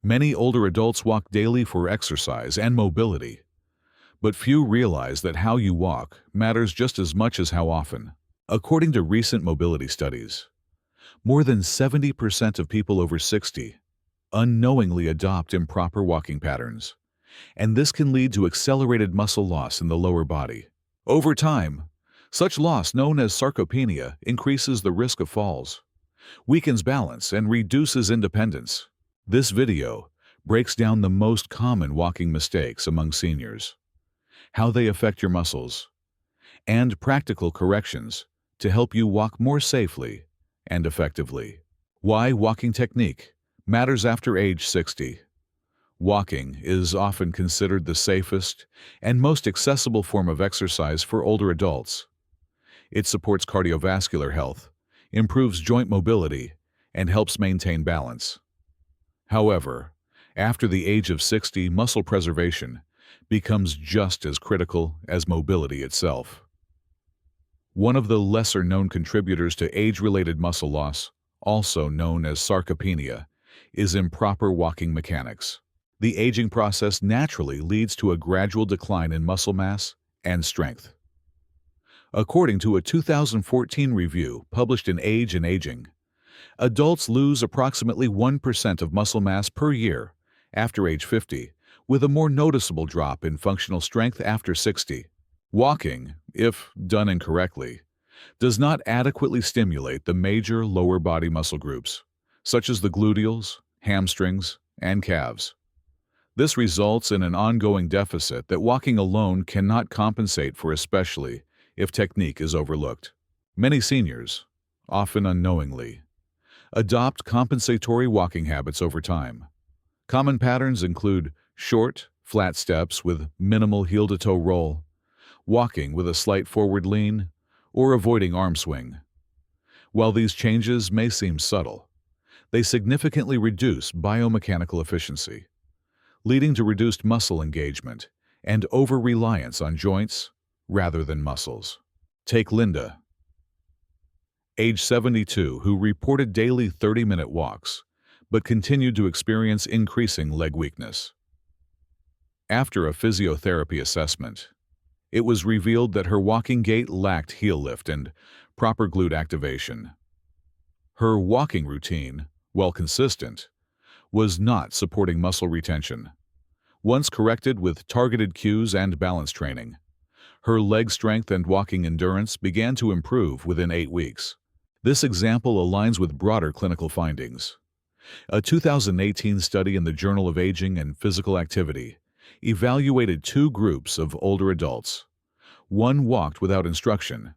Many older adults walk daily for exercise and mobility, but few realize that how you walk matters just as much as how often. According to recent mobility studies, more than 70% of people over 60 unknowingly adopt improper walking patterns, and this can lead to accelerated muscle loss in the lower body. Over time, such loss, known as sarcopenia, increases the risk of falls, weakens balance, and reduces independence. This video breaks down the most common walking mistakes among seniors, how they affect your muscles, and practical corrections to help you walk more safely and effectively. Why walking technique matters after age 60. Walking is often considered the safest and most accessible form of exercise for older adults. It supports cardiovascular health, improves joint mobility, and helps maintain balance. However, after the age of 60, muscle preservation becomes just as critical as mobility itself. One of the lesser-known contributors to age-related muscle loss, also known as sarcopenia, is improper walking mechanics. The aging process naturally leads to a gradual decline in muscle mass and strength. According to a 2014 review published in Age and Aging, adults lose approximately 1% of muscle mass per year after age 50, with a more noticeable drop in functional strength after 60. Walking, if done incorrectly, does not adequately stimulate the major lower body muscle groups, such as the gluteals, hamstrings, and calves. This results in an ongoing deficit that walking alone cannot compensate for, especially if technique is overlooked. Many seniors, often unknowingly, adopt compensatory walking habits over time. Common patterns include short, flat steps with minimal heel-to-toe roll, walking with a slight forward lean, or avoiding arm swing. While these changes may seem subtle, they significantly reduce biomechanical efficiency, leading to reduced muscle engagement and over-reliance on joints rather than muscles. Take Linda, age 72, who reported daily 30-minute walks, but continued to experience increasing leg weakness. After a physiotherapy assessment, it was revealed that her walking gait lacked heel lift and proper glute activation. Her walking routine, while consistent, was not supporting muscle retention. Once corrected with targeted cues and balance training, her leg strength and walking endurance began to improve within 8 weeks. This example aligns with broader clinical findings. A 2018 study in the Journal of Aging and Physical Activity evaluated 2 groups of older adults. One walked without instruction,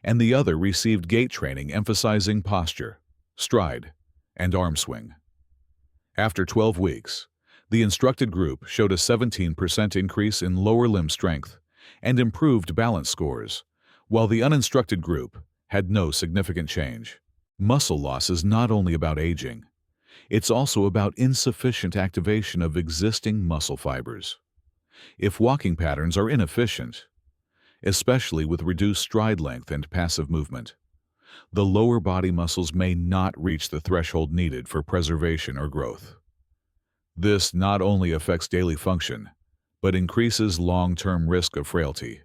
and the other received gait training emphasizing posture, stride, and arm swing. After 12 weeks, the instructed group showed a 17% increase in lower limb strength and improved balance scores, while the uninstructed group had no significant change. Muscle loss is not only about aging, it's also about insufficient activation of existing muscle fibers. If walking patterns are inefficient, especially with reduced stride length and passive movement, the lower body muscles may not reach the threshold needed for preservation or growth. This not only affects daily function, but increases long-term risk of frailty,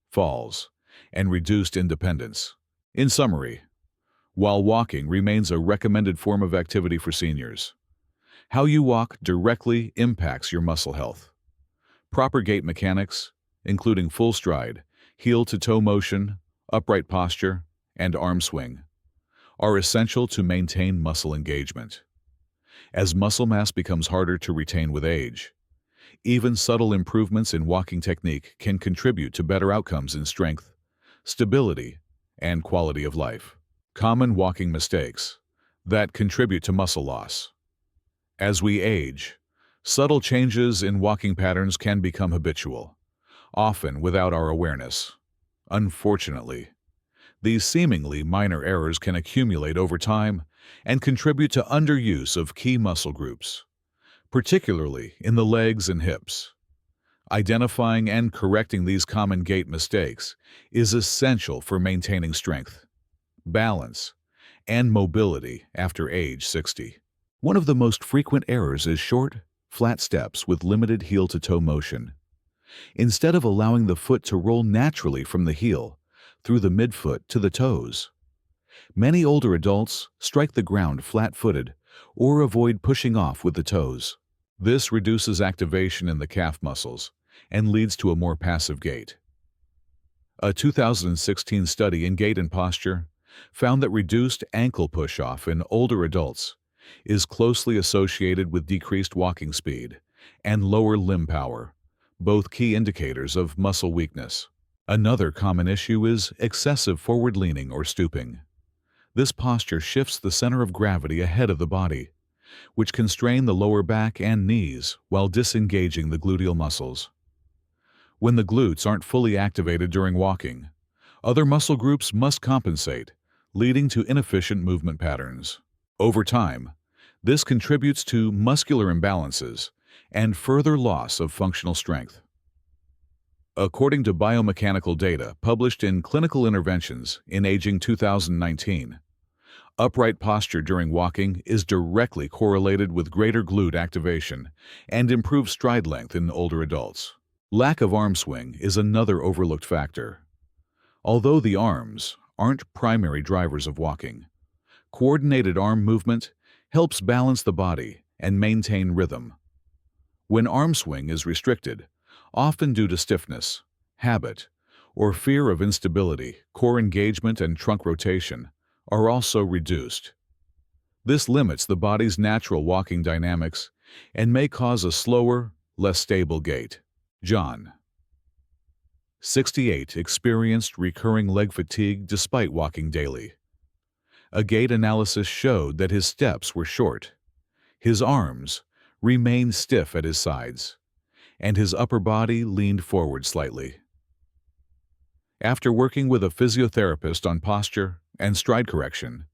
falls, and reduced independence. In summary, while walking remains a recommended form of activity for seniors, how you walk directly impacts your muscle health. Proper gait mechanics, including full stride, heel-to-toe motion, upright posture, and arm swing, are essential to maintain muscle engagement. As muscle mass becomes harder to retain with age, even subtle improvements in walking technique can contribute to better outcomes in strength, stability, and quality of life. Common walking mistakes that contribute to muscle loss. As we age, subtle changes in walking patterns can become habitual, often without our awareness. Unfortunately, these seemingly minor errors can accumulate over time and contribute to underuse of key muscle groups, particularly in the legs and hips. Identifying and correcting these common gait mistakes is essential for maintaining strength, balance, and mobility after age 60. One of the most frequent errors is short, flat steps with limited heel-to-toe motion. Instead of allowing the foot to roll naturally from the heel through the midfoot to the toes, many older adults strike the ground flat-footed or avoid pushing off with the toes. This reduces activation in the calf muscles and leads to a more passive gait. A 2016 study in gait and posture found that reduced ankle push-off in older adults is closely associated with decreased walking speed and lower limb power, both key indicators of muscle weakness. Another common issue is excessive forward leaning or stooping. This posture shifts the center of gravity ahead of the body, which can strain the lower back and knees while disengaging the gluteal muscles. When the glutes aren't fully activated during walking, other muscle groups must compensate, leading to inefficient movement patterns. Over time, this contributes to muscular imbalances and further loss of functional strength. According to biomechanical data published in Clinical Interventions in Aging 2019, upright posture during walking is directly correlated with greater glute activation and improved stride length in older adults. Lack of arm swing is another overlooked factor. Although the arms aren't primary drivers of walking, coordinated arm movement helps balance the body and maintain rhythm. When arm swing is restricted, often due to stiffness, habit, or fear of instability, core engagement and trunk rotation are also reduced. This limits the body's natural walking dynamics and may cause a slower, less stable gait. John, 68, experienced recurring leg fatigue despite walking daily. A gait analysis showed that his steps were short, his arms remained stiff at his sides, and his upper body leaned forward slightly. After working with a physiotherapist on posture and stride correction,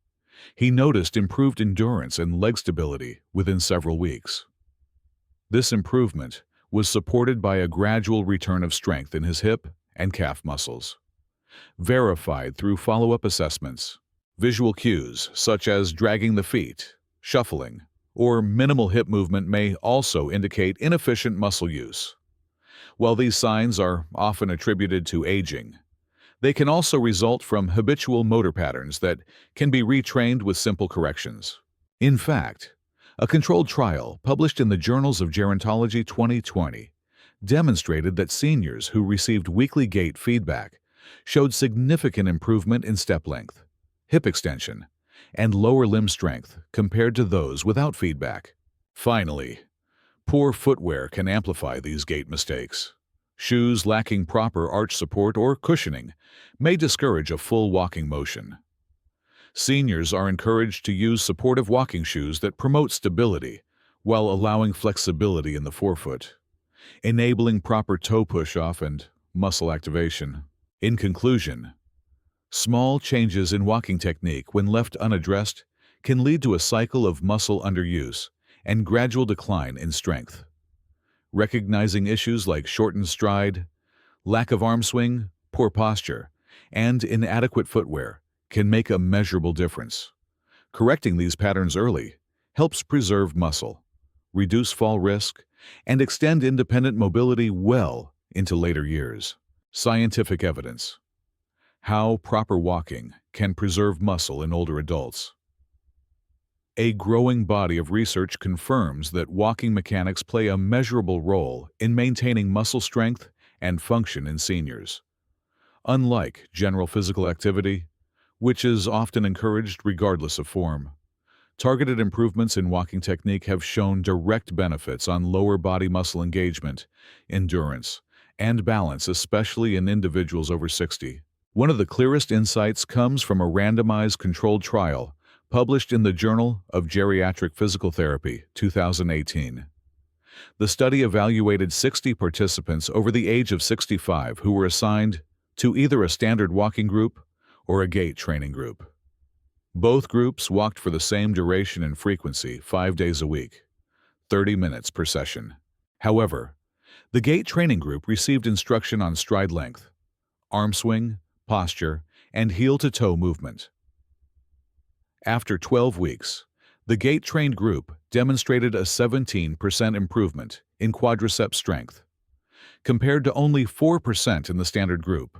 he noticed improved endurance and leg stability within several weeks. This improvement was supported by a gradual return of strength in his hip and calf muscles, verified through follow-up assessments. Visual cues such as dragging the feet, shuffling, or minimal hip movement may also indicate inefficient muscle use. While these signs are often attributed to aging, they can also result from habitual motor patterns that can be retrained with simple corrections. In fact, a controlled trial published in the Journals of Gerontology 2020 demonstrated that seniors who received weekly gait feedback showed significant improvement in step length, hip extension, and lower limb strength compared to those without feedback. Finally, poor footwear can amplify these gait mistakes. Shoes lacking proper arch support or cushioning may discourage a full walking motion. Seniors are encouraged to use supportive walking shoes that promote stability while allowing flexibility in the forefoot, enabling proper toe push-off and muscle activation. In conclusion, small changes in walking technique when left unaddressed can lead to a cycle of muscle underuse and gradual decline in strength. Recognizing issues like shortened stride, lack of arm swing, poor posture, and inadequate footwear can make a measurable difference. Correcting these patterns early helps preserve muscle, reduce fall risk, and extend independent mobility well into later years. Scientific evidence. How proper walking can preserve muscle in older adults. A growing body of research confirms that walking mechanics play a measurable role in maintaining muscle strength and function in seniors. Unlike general physical activity, which is often encouraged regardless of form, targeted improvements in walking technique have shown direct benefits on lower body muscle engagement, endurance, and balance, especially in individuals over 60. One of the clearest insights comes from a randomized controlled trial published in the Journal of Geriatric Physical Therapy, 2018. The study evaluated 60 participants over the age of 65 who were assigned to either a standard walking group or a gait training group. Both groups walked for the same duration and frequency, 5 days a week, 30 minutes per session. However, the gait training group received instruction on stride length, arm swing, posture, and heel-to-toe movement. After 12 weeks, The gait-trained group demonstrated a 17% improvement in quadriceps strength, compared to only 4% in the standard group.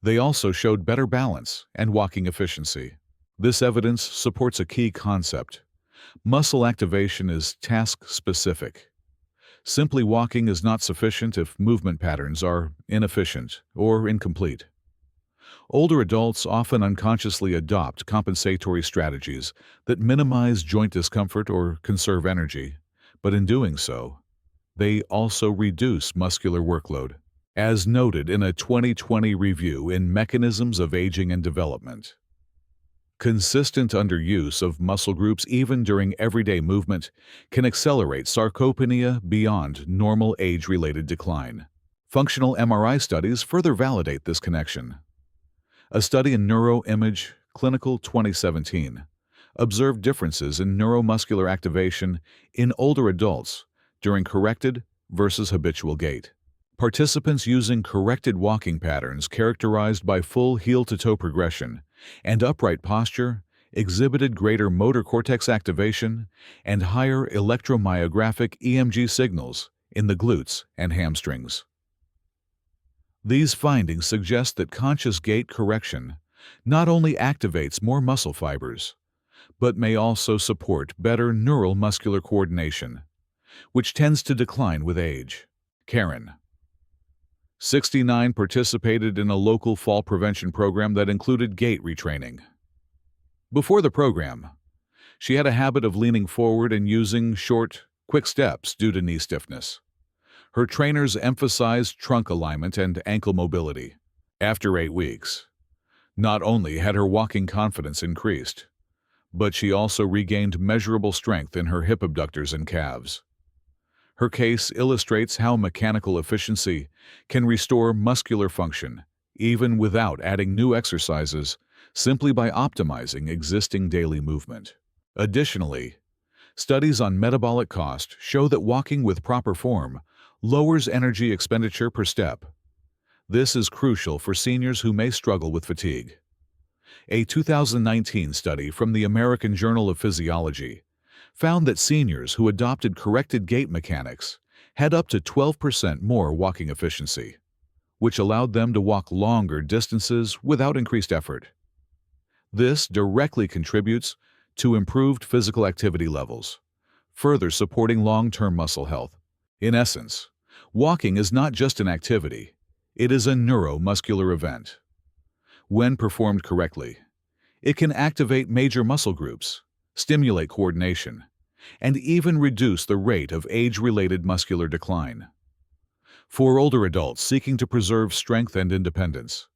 They also showed better balance and walking efficiency. This evidence supports a key concept. Muscle activation is task-specific. Simply walking is not sufficient if movement patterns are inefficient or incomplete. Older adults often unconsciously adopt compensatory strategies that minimize joint discomfort or conserve energy, but in doing so, they also reduce muscular workload, as noted in a 2020 review in Mechanisms of Aging and Development. Consistent underuse of muscle groups even during everyday movement can accelerate sarcopenia beyond normal age-related decline. Functional MRI studies further validate this connection. A study in NeuroImage Clinical 2017 observed differences in neuromuscular activation in older adults during corrected versus habitual gait. Participants using corrected walking patterns characterized by full heel-to-toe progression and upright posture exhibited greater motor cortex activation and higher electromyographic EMG signals in the glutes and hamstrings. These findings suggest that conscious gait correction not only activates more muscle fibers, but may also support better neural muscular coordination, which tends to decline with age. Karen, 69, participated in a local fall prevention program that included gait retraining. Before the program, she had a habit of leaning forward and using short, quick steps due to knee stiffness. Her trainers emphasized trunk alignment and ankle mobility. After 8 weeks, not only had her walking confidence increased, but she also regained measurable strength in her hip abductors and calves. Her case illustrates how mechanical efficiency can restore muscular function, even without adding new exercises, simply by optimizing existing daily movement. Additionally, studies on metabolic cost show that walking with proper form lowers energy expenditure per step. This is crucial for seniors who may struggle with fatigue. A 2019 study from the American Journal of Physiology found that seniors who adopted corrected gait mechanics had up to 12% more walking efficiency, which allowed them to walk longer distances without increased effort. This directly contributes to improved physical activity levels, further supporting long-term muscle health. In essence, walking is not just an activity, it is a neuromuscular event. When performed correctly, it can activate major muscle groups, stimulate coordination, and even reduce the rate of age-related muscular decline. For older adults seeking to preserve strength and independence,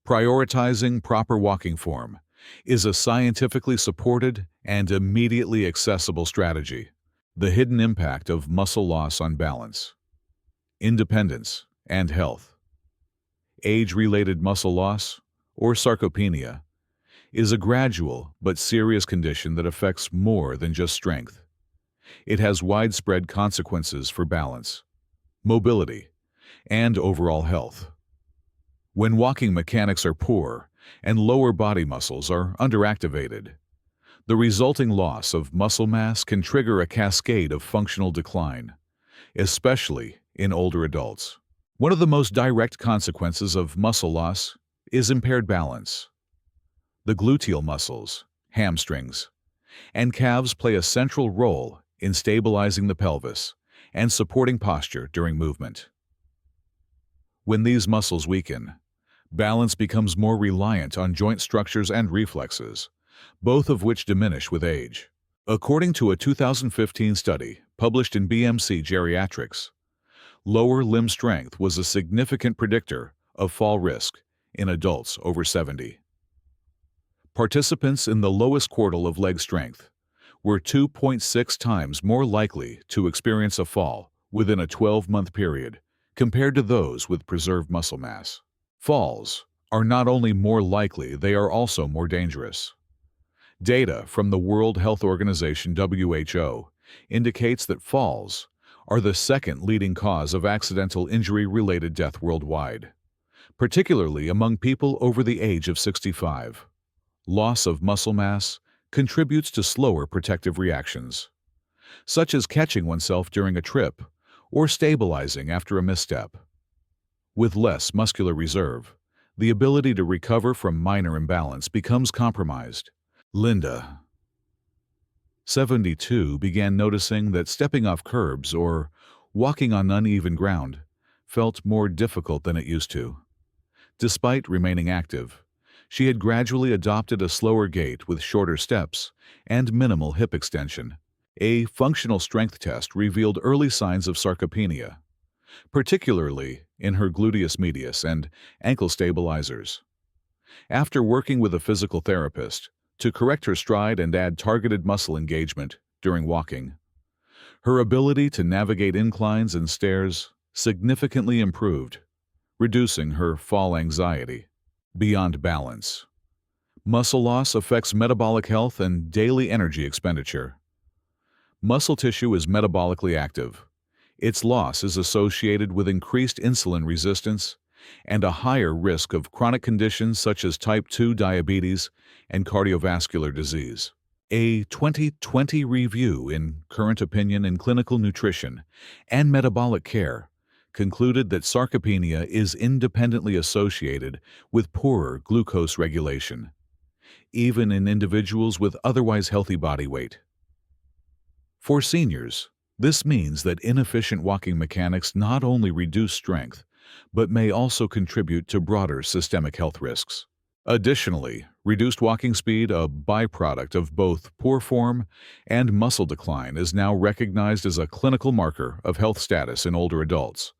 prioritizing proper walking form is a scientifically supported and immediately accessible strategy. The hidden impact of muscle loss on balance, independence, and health. Age-related muscle loss, or sarcopenia, is a gradual but serious condition that affects more than just strength. It has widespread consequences for balance, mobility, and overall health. When walking mechanics are poor and lower body muscles are underactivated, the resulting loss of muscle mass can trigger a cascade of functional decline, especially in older adults. One of the most direct consequences of muscle loss is impaired balance. The gluteal muscles, hamstrings, and calves play a central role in stabilizing the pelvis and supporting posture during movement. When these muscles weaken, balance becomes more reliant on joint structures and reflexes, both of which diminish with age. According to a 2015 study published in BMC Geriatrics, lower limb strength was a significant predictor of fall risk in adults over 70. Participants in the lowest quartile of leg strength were 2.6 times more likely to experience a fall within a 12-month period compared to those with preserved muscle mass. Falls are not only more likely, they are also more dangerous. Data from the World Health Organization (WHO) indicates that falls are the second leading cause of accidental injury-related death worldwide, particularly among people over the age of 65. Loss of muscle mass contributes to slower protective reactions, such as catching oneself during a trip or stabilizing after a misstep. With less muscular reserve, the ability to recover from minor imbalance becomes compromised. Linda, 72, began noticing that stepping off curbs or walking on uneven ground felt more difficult than it used to. Despite remaining active, she had gradually adopted a slower gait with shorter steps and minimal hip extension. A functional strength test revealed early signs of sarcopenia, particularly in her gluteus medius and ankle stabilizers. After working with a physical therapist to correct her stride and add targeted muscle engagement during walking, her ability to navigate inclines and stairs significantly improved, reducing her fall anxiety. Beyond balance, muscle loss affects metabolic health and daily energy expenditure. Muscle tissue is metabolically active. Its loss is associated with increased insulin resistance and a higher risk of chronic conditions such as type 2 diabetes and cardiovascular disease. A 2020 review in Current Opinion in Clinical Nutrition and Metabolic Care concluded that sarcopenia is independently associated with poorer glucose regulation, even in individuals with otherwise healthy body weight. For seniors, this means that inefficient walking mechanics not only reduce strength, but may also contribute to broader systemic health risks. Additionally, reduced walking speed, a byproduct of both poor form and muscle decline, is now recognized as a clinical marker of health status in older adults.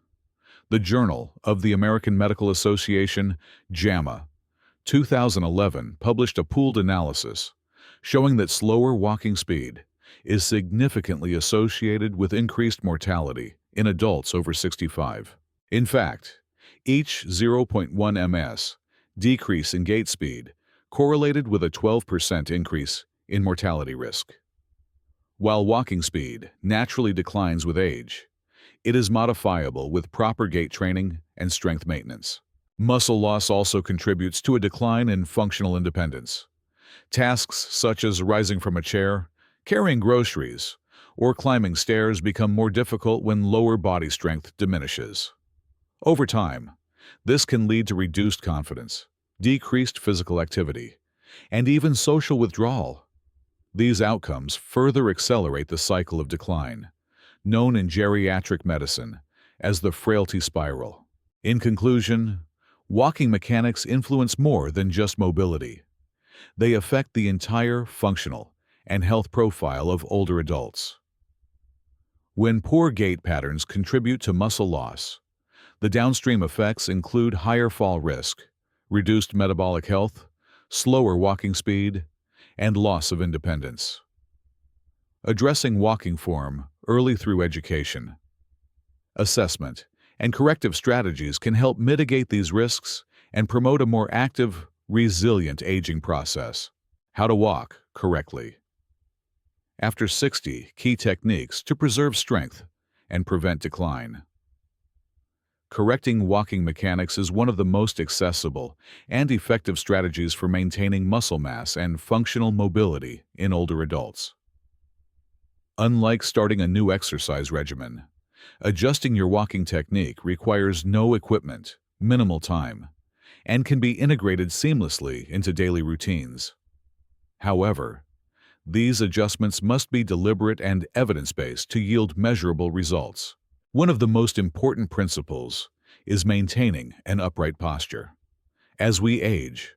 The Journal of the American Medical Association, JAMA, 2011, published a pooled analysis showing that slower walking speed is significantly associated with increased mortality in adults over 65. In fact, each 0.1 ms decrease in gait speed correlated with a 12% increase in mortality risk. While walking speed naturally declines with age, it is modifiable with proper gait training and strength maintenance. Muscle loss also contributes to a decline in functional independence. Tasks such as rising from a chair, carrying groceries, or climbing stairs become more difficult when lower body strength diminishes. Over time, this can lead to reduced confidence, decreased physical activity, and even social withdrawal. These outcomes further accelerate the cycle of decline, known in geriatric medicine as the frailty spiral. In conclusion, walking mechanics influence more than just mobility. They affect the entire functional and health profile of older adults. When poor gait patterns contribute to muscle loss, the downstream effects include higher fall risk, reduced metabolic health, slower walking speed, and loss of independence. Addressing walking form early through education, assessment, and corrective strategies can help mitigate these risks and promote a more active, resilient aging process. How to walk correctly. After 60 key techniques to preserve strength and prevent decline. Correcting walking mechanics is one of the most accessible and effective strategies for maintaining muscle mass and functional mobility in older adults. Unlike starting a new exercise regimen, adjusting your walking technique requires no equipment, minimal time, and can be integrated seamlessly into daily routines. However, these adjustments must be deliberate and evidence-based to yield measurable results. One of the most important principles is maintaining an upright posture. As we age,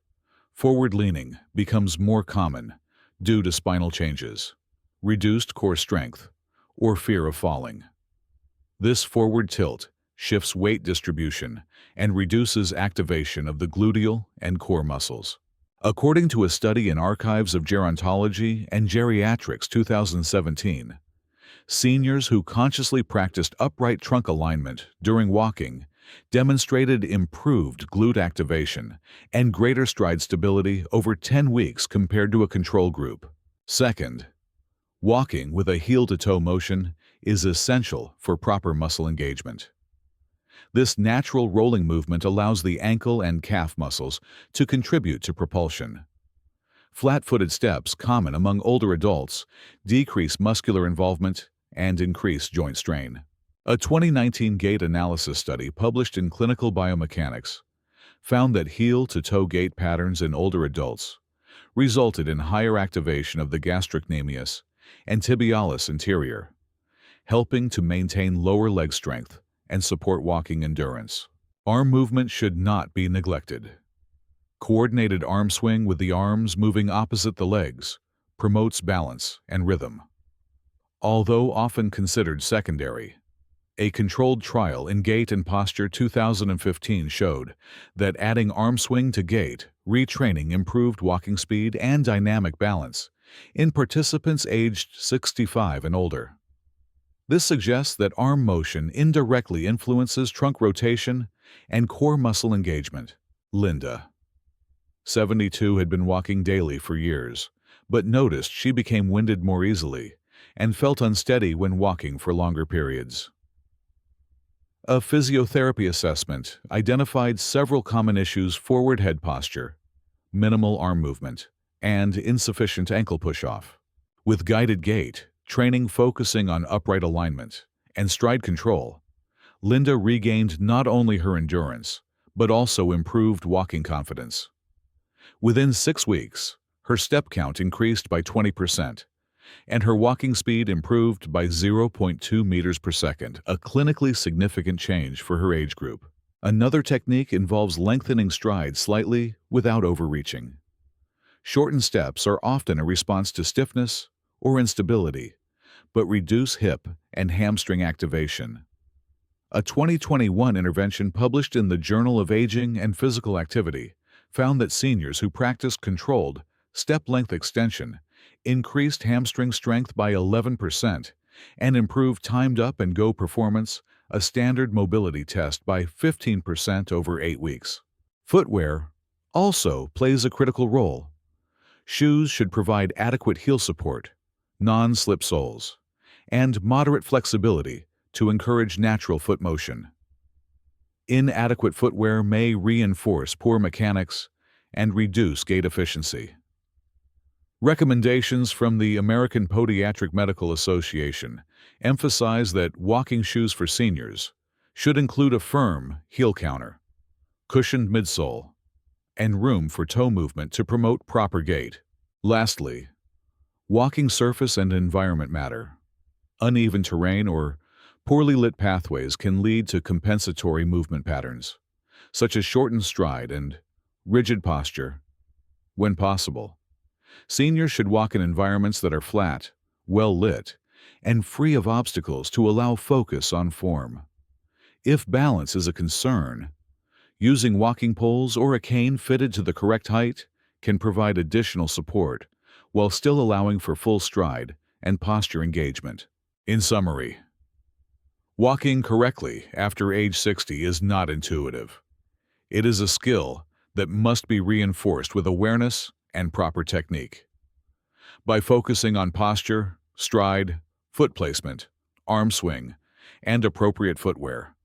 forward leaning becomes more common due to spinal changes, reduced core strength, or fear of falling. This forward tilt shifts weight distribution and reduces activation of the gluteal and core muscles. According to a study in Archives of Gerontology and Geriatrics 2017, seniors who consciously practiced upright trunk alignment during walking demonstrated improved glute activation and greater stride stability over 10 weeks compared to a control group. Second, walking with a heel-to-toe motion is essential for proper muscle engagement. This natural rolling movement allows the ankle and calf muscles to contribute to propulsion. Flat-footed steps, common among older adults, decrease muscular involvement and increase joint strain. A 2019 gait analysis study published in Clinical Biomechanics found that heel-to-toe gait patterns in older adults resulted in higher activation of the gastrocnemius and tibialis anterior, helping to maintain lower leg strength and support walking endurance. Arm movement should not be neglected. Coordinated arm swing with the arms moving opposite the legs promotes balance and rhythm. Although often considered secondary, a controlled trial in Gait and Posture 2015 showed that adding arm swing to gait retraining improved walking speed and dynamic balance in participants aged 65 and older. This suggests that arm motion indirectly influences trunk rotation and core muscle engagement. Linda, 72, had been walking daily for years, but noticed she became winded more easily and felt unsteady when walking for longer periods. A physiotherapy assessment identified several common issues: forward head posture, minimal arm movement, and insufficient ankle push-off. With guided gait, training focusing on upright alignment and stride control, Linda regained not only her endurance, but also improved walking confidence. Within 6 weeks, her step count increased by 20%, and her walking speed improved by 0.2 meters per second, a clinically significant change for her age group. Another technique involves lengthening strides slightly without overreaching. Shortened steps are often a response to stiffness or instability, but reduce hip and hamstring activation. A 2021 intervention published in the Journal of Aging and Physical Activity found that seniors who practiced controlled step length extension increased hamstring strength by 11% and improved timed up and go performance, a standard mobility test, by 15% over 8 weeks. Footwear also plays a critical role. Shoes should provide adequate heel support, non-slip soles, and moderate flexibility to encourage natural foot motion. Inadequate footwear may reinforce poor mechanics and reduce gait efficiency. Recommendations from the American Podiatric Medical Association emphasize that walking shoes for seniors should include a firm heel counter, cushioned midsole, and room for toe movement to promote proper gait. Lastly, walking surface and environment matter. Uneven terrain or poorly lit pathways can lead to compensatory movement patterns, such as shortened stride and rigid posture. When possible, seniors should walk in environments that are flat, well lit, and free of obstacles to allow focus on form. If balance is a concern, using walking poles or a cane fitted to the correct height can provide additional support while still allowing for full stride and posture engagement. In summary, walking correctly after age 60 is not intuitive. It is a skill that must be reinforced with awareness and proper technique. By focusing on posture, stride, foot placement, arm swing, and appropriate footwear,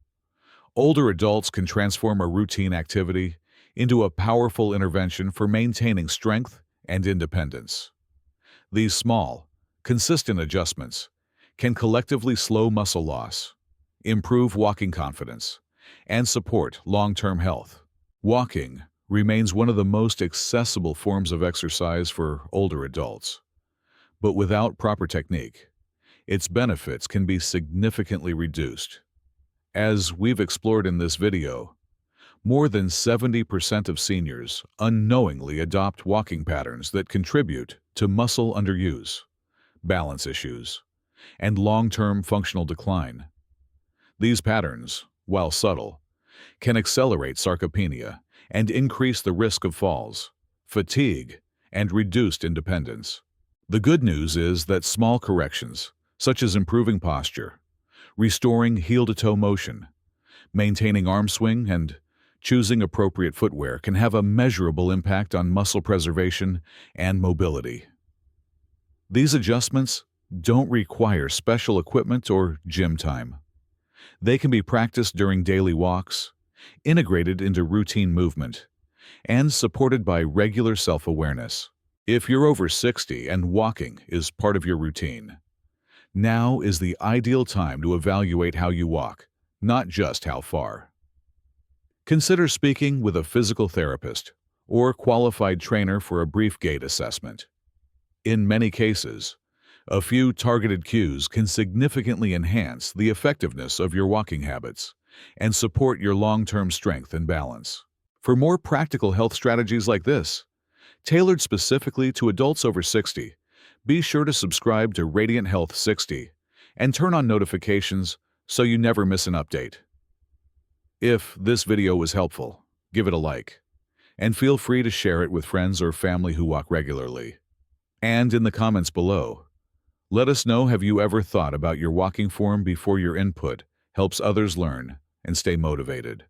older adults can transform a routine activity into a powerful intervention for maintaining strength and independence. These small, consistent adjustments can collectively slow muscle loss, improve walking confidence, and support long-term health. Walking remains one of the most accessible forms of exercise for older adults, but without proper technique, its benefits can be significantly reduced. As we've explored in this video, more than 70% of seniors unknowingly adopt walking patterns that contribute to muscle underuse, balance issues, and long-term functional decline. These patterns, while subtle, can accelerate sarcopenia and increase the risk of falls, fatigue, and reduced independence. The good news is that small corrections, such as improving posture, restoring heel-to-toe motion, maintaining arm swing, and choosing appropriate footwear, can have a measurable impact on muscle preservation and mobility. These adjustments don't require special equipment or gym time. They can be practiced during daily walks, integrated into routine movement, and supported by regular self-awareness. If you're over 60 and walking is part of your routine, now is the ideal time to evaluate how you walk, not just how far. Consider speaking with a physical therapist or qualified trainer for a brief gait assessment. In many cases, a few targeted cues can significantly enhance the effectiveness of your walking habits and support your long-term strength and balance. For more practical health strategies like this, tailored specifically to adults over 60, be sure to subscribe to Radiant Health 60 and turn on notifications so you never miss an update. If this video was helpful, give it a like, and feel free to share it with friends or family who walk regularly. And in the comments below, let us know, have you ever thought about your walking form before your input helps others learn and stay motivated?